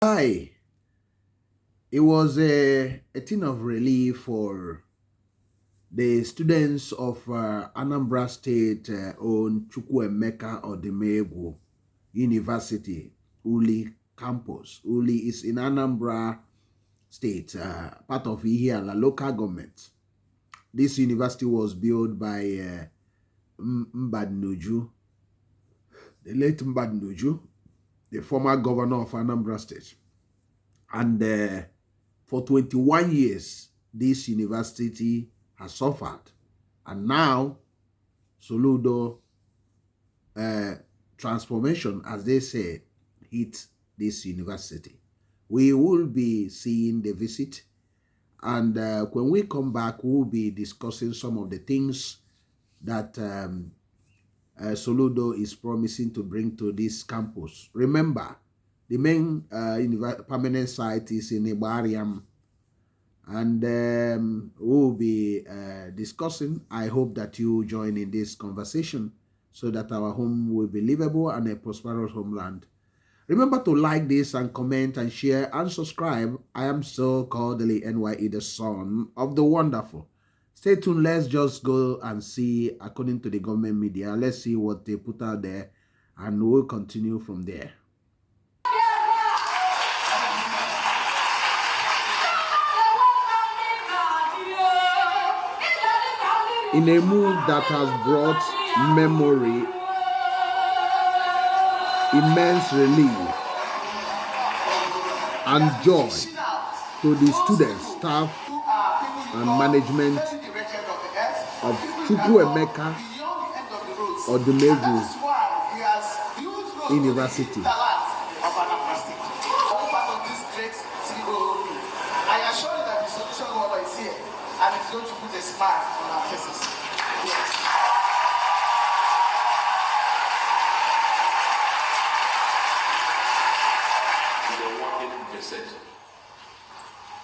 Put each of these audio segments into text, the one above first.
Hi, it was a thing of relief for the students of Anambra State owned Chukwuemeka Odimegwu University, Uli campus. Uli is in Anambra State, part of ihiala local government. This university was built by Mbadnuju, the late Mbadnuju, the former governor of Anambra State. And for 21 years, this university has suffered. And now, Soludo transformation, as they say, hit this university. We will be seeing the visit. And when we come back, we'll be discussing some of the things that Soludo is promising to bring to this campus. Remember, the main permanent site is in Ibariam, and we'll be discussing. I hope that you join in this conversation so that our home will be livable and a prosperous homeland. Remember to like this and comment and share and subscribe. I am so Kodili-nye, the son of the wonderful. Stay tuned. Let's just go and see, according to the government media, let's see what they put out there, and we'll continue from there. In a move that has brought memory, immense relief, and joy to the students, staff, and management of Chukwuemeka Odimegwu University. I assure you that the solution over is here, and it's going to put a smile on our faces. Yes. It's a walking visit.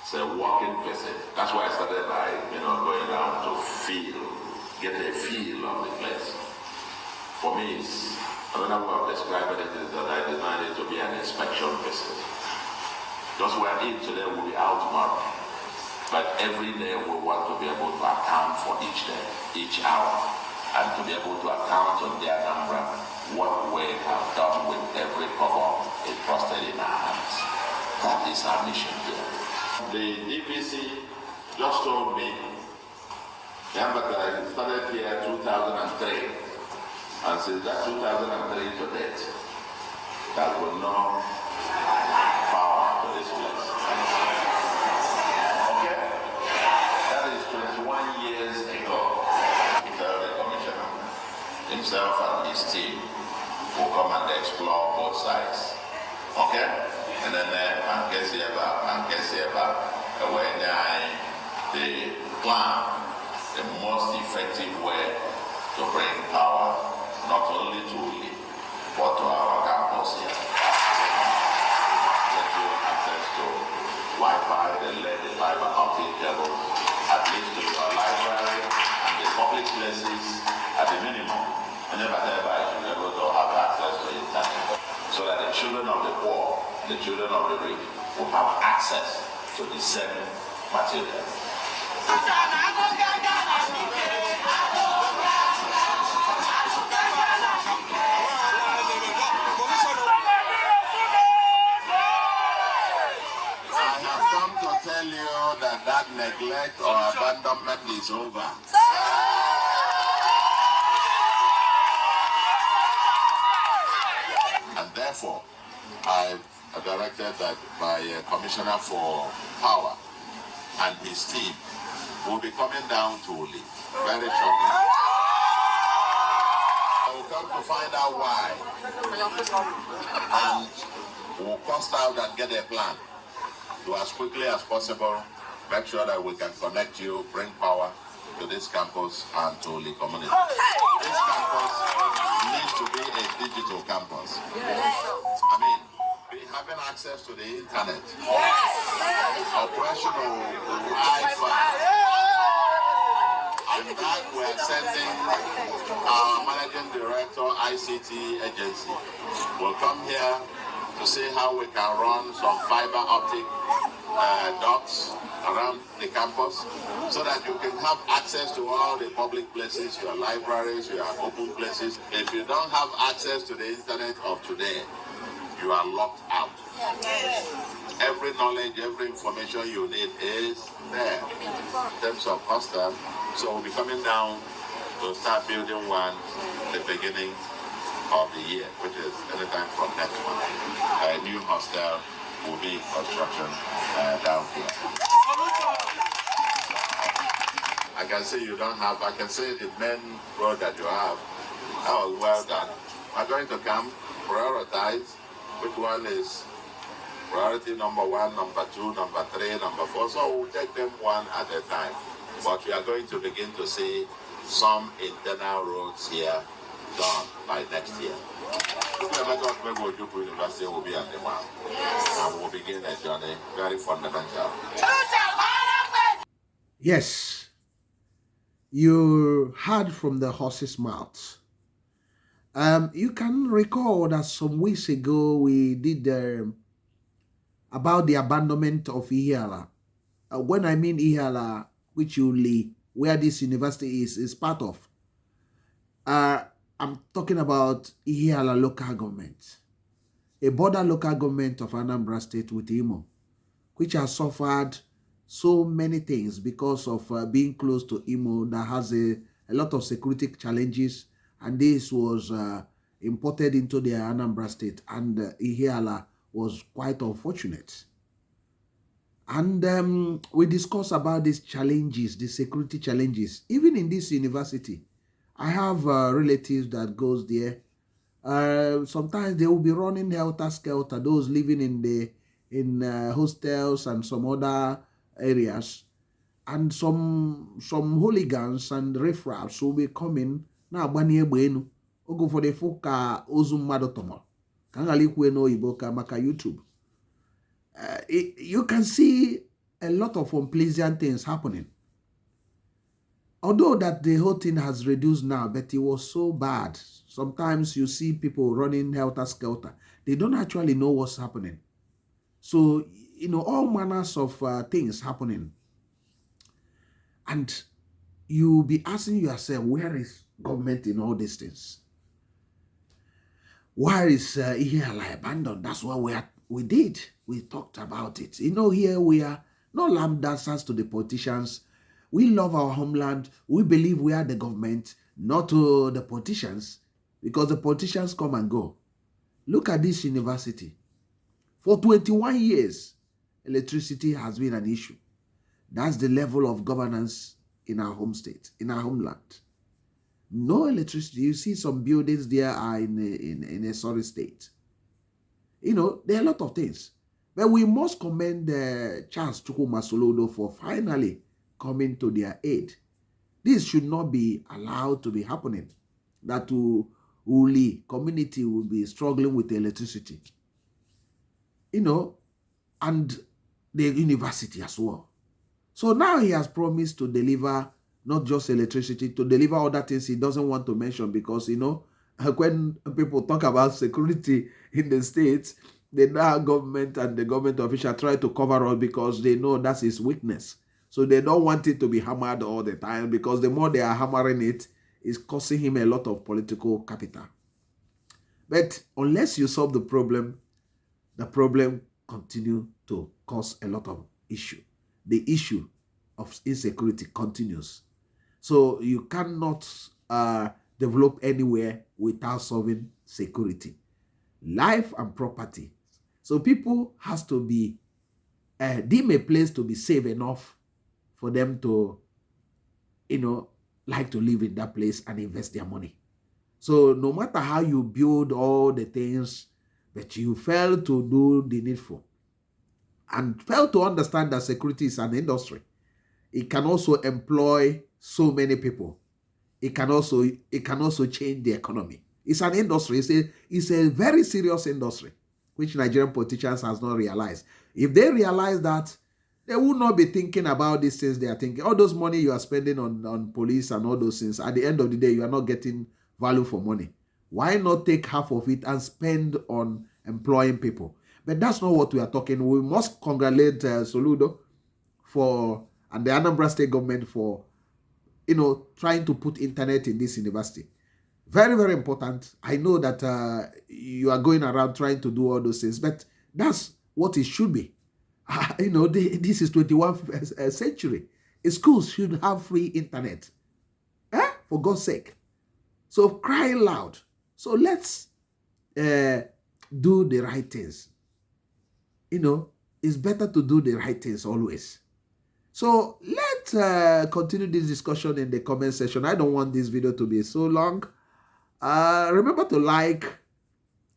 It's a walking visit. That's why I started by, going down to get a feel of the place. For me, it's another way of describing it is that I designed it to be an inspection visit. Those who are in today will be out tomorrow. But every day we want to be able to account for each day, each hour, and to be able to account on the Anambra what we have done with every kobo entrusted in our hands. That is our mission here. The DPC just told me, remember that I started here in 2003, and since that 2003 to date, that will know power to this place. Okay? That is 21 years ago. The commissioner himself and his team will come and explore both sides. Okay? And then when the plan, the most effective way to bring power not only to Uli, but to our campus here. Get you access to Wi-Fi, the fiber optic cable, at least to your library and the public places at the minimum. And never you should be able to have access to internet. So that the children of the poor, the children of the rich, will have access to the same material. Tell you that neglect or abandonment is over. And therefore, I directed that my Commissioner for Power and his team will be coming down to Uli very shortly. I will come to find out why, and we'll cost out and get a plan to, as quickly as possible, make sure that we can connect you, bring power to this campus and to the community. This campus needs to be a digital campus. I mean, be having access to the internet, operational Wi-Fi, and that we're sending our managing director, ICT agency, will come here to see how we can run some fiber optic ducts around the campus so that you can have access to all the public places, your libraries, your open places. If you don't have access to the internet of today, you are locked out. Every knowledge, every information you need is there in terms of hostel. So we'll be coming down to start building one at the beginning of the year, which is anytime from next month. A new hostel will be in construction down here. I can see you don't have, I can see the main road that you have. That was well done. I'm going to come, prioritize which one is priority number 1, number 2, number 3, number 4. So we'll take them one at a time. But we are going to begin to see some internal roads here done by next year. University will be at the map. And we'll begin a journey, very fundamental. Yes, you heard from the horse's mouth. You can recall that some weeks ago we did about the abandonment of ihiala. When I mean ihiala, which Uli, where this university is part of, I'm talking about ihiala local government, a border local government of Anambra State with Imo, which has suffered so many things because of being close to Imo that has a lot of security challenges, and this was imported into the Anambra State, and ihiala was quite unfortunate. And we discussed about these challenges, the security challenges. Even in this university, I have relatives that goes there. Sometimes they will be running helter-skelter, those living in hostels and some other areas. And some hooligans and riffraffs will be coming. Now, go for the fuka ozum madotomo. Kangali kweno iboka maka YouTube. You can see a lot of unpleasant things happening. Although that the whole thing has reduced now, but it was so bad. Sometimes you see people running helter-skelter. They don't actually know what's happening. So, all manners of things happening. And you'll be asking yourself, where is government in all these things? Why is ihiala abandoned? That's what we did. We talked about it. Here we are not lamb dancers to the politicians. We love our homeland. We believe we are the government, not to the politicians, because the politicians come and go. Look at this university. For 21 years, electricity has been an issue. That's the level of governance in our home state, in our homeland. No electricity. You see some buildings there are in a sorry state. There are a lot of things. But we must commend Charles Gov.Soludo for finally coming to their aid. This should not be allowed to be happening. That Uli community will be struggling with electricity. And the university as well. So now he has promised to deliver not just electricity, to deliver other things he doesn't want to mention because, when people talk about security in the states, the government and the government official try to cover up because they know that's his weakness. So they don't want it to be hammered all the time because the more they are hammering it, it's costing him a lot of political capital. But unless you solve the problem continue to cause a lot of issue. The issue of insecurity continues. So you cannot develop anywhere without solving security, life and property. So people has to be deem a place to be safe enough for them to, like to live in that place and invest their money. So no matter how you build all the things, but you fail to do the needful and fail to understand that security is an industry. It can also employ so many people. It can also change the economy. It's an industry. It's a very serious industry, which Nigerian politicians has not realized. If they realize that, they will not be thinking about these things they are thinking. All those money you are spending on police and all those things, at the end of the day, you are not getting value for money. Why not take half of it and spend on employing people. But that's not what we are talking. We must congratulate Soludo and the Anambra State government for, trying to put internet in this university. Very, very important. I know that you are going around trying to do all those things, but that's what it should be. This is 21st century. Schools should have free internet. For God's sake. So cry loud. So let's do the right things. It's better to do the right things always. So let's continue this discussion in the comment section. I don't want this video to be so long. Remember to like,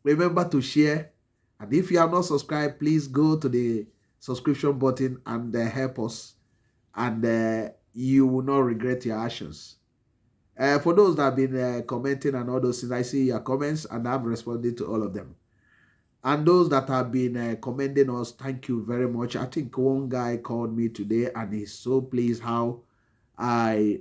remember to share, and if you have not subscribed, please go to the subscription button and help us, and you will not regret your actions. For those that have been commenting and all those things, I see your comments and I'm responding to all of them. And those that have been commending us, thank you very much. I think one guy called me today and he's so pleased how I've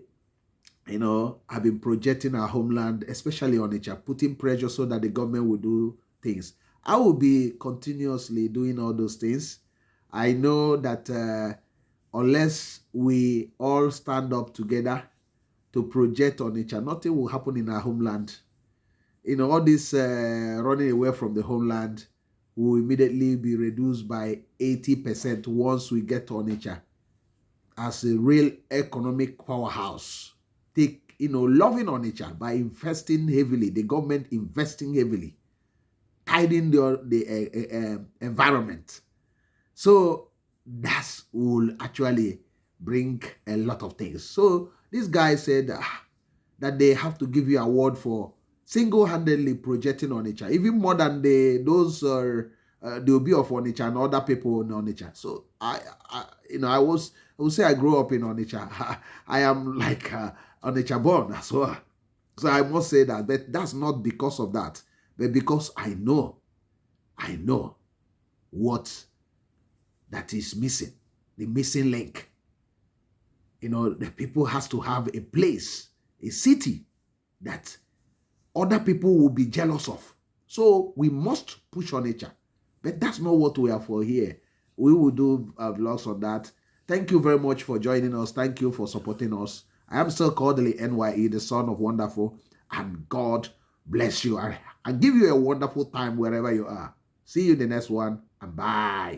been projecting our homeland, especially on Onitsha, putting pressure so that the government will do things. I will be continuously doing all those things. I know that unless we all stand up together to project on Onitsha, nothing will happen in our homeland. All this running away from the homeland will immediately be reduced by 80% once we get to Onitsha as a real economic powerhouse. Loving Onitsha by investing heavily, the government investing heavily, tidying the environment. So that will actually bring a lot of things. So this guy said that they have to give you an award for single-handedly projecting Onitsha, even more than the Obi of Onitsha and other people in Onitsha. So I would say I grew up in Onitsha. I am like Onitsha born as well. So I must say that, but that's not because of that, but because I know what that is missing, the missing link. The people has to have a place, a city that other people will be jealous of. So we must push on Onitsha. But that's not what we are for here. We will do vlogs on that. Thank you very much for joining us. Thank you for supporting us. I am still Kodili-nye, the son of wonderful. And God bless you and give you a wonderful time wherever you are. See you in the next one. And bye.